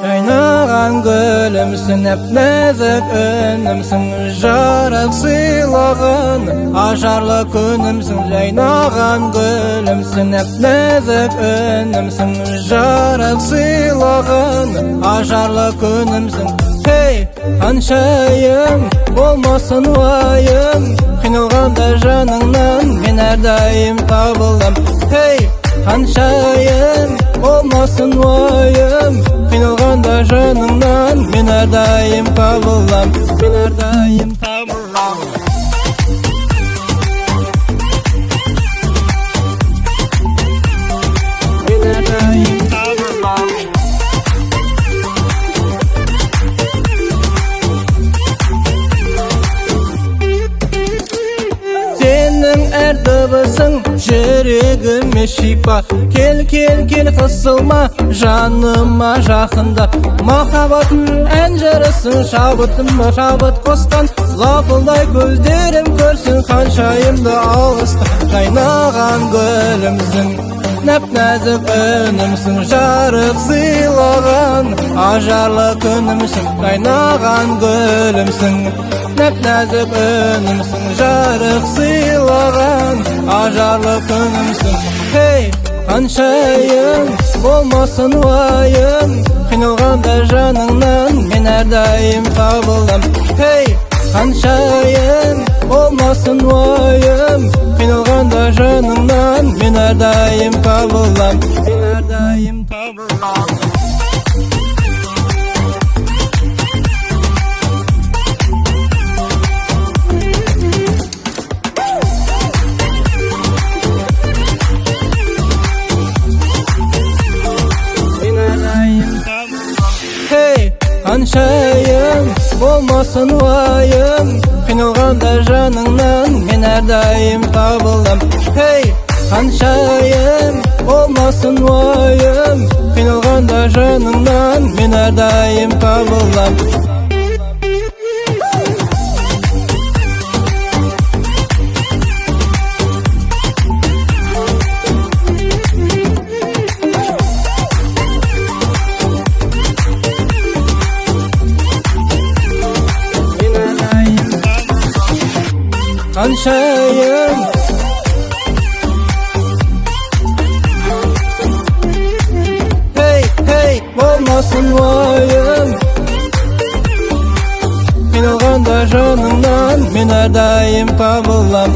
Kaynagan gülümsün, hep nazik önümsün, жарық сыйлаған ажарлы күнімсің. Жайнаған гүлімсің, hep nazik önümsün, жарық сыйлаған ажарлы күнімсің. Hey, қаншайым болмасын уайым, қиналғанда жаныңнан мен әрдайым табылам. Hey, қаншайым болмасын уайым, қиналғанда жаныңнан мен әрдайым табылам, мен әрдайым табылам. Мен әрдайым табылам. Сенің әр дыбысың жүрегіме шипа. Кел, кел, кел қысылма, жаныма жақында. Махаббатым ән жырысын, шабытыма шабыт қосқан. Лапылдай көздерім көрсін, қаншайымды алысқа. Жайнаған гүлімсің, нәп-нәзік үнімсің, жарық сыйлаған ажарлы күнімсің. Жайнаған гүлімсің, нәп-нәзік үнімсің, жарық сыйлаған ажарлы күнімсің. Hey, қаншайым болмасын уайым, қиналғанда жаныңнан мен әрдайым табылам. Hey, қаншайым болмасын уайым, қиналғанда жаныңнан мен әрдайым табылам, мен әрдайым табылам. Hey, қаншайым болмасын уайым, қиналғанда жаныңнан мен әрдайым табылам. Hey, қаншайым болмасын уайым, қиналғанда жаныңнан мен әрдайым табылам. Қаншайым Hey, hey, болмасын уайым, қиналғанда жаныңнан мен әрдайым табылам.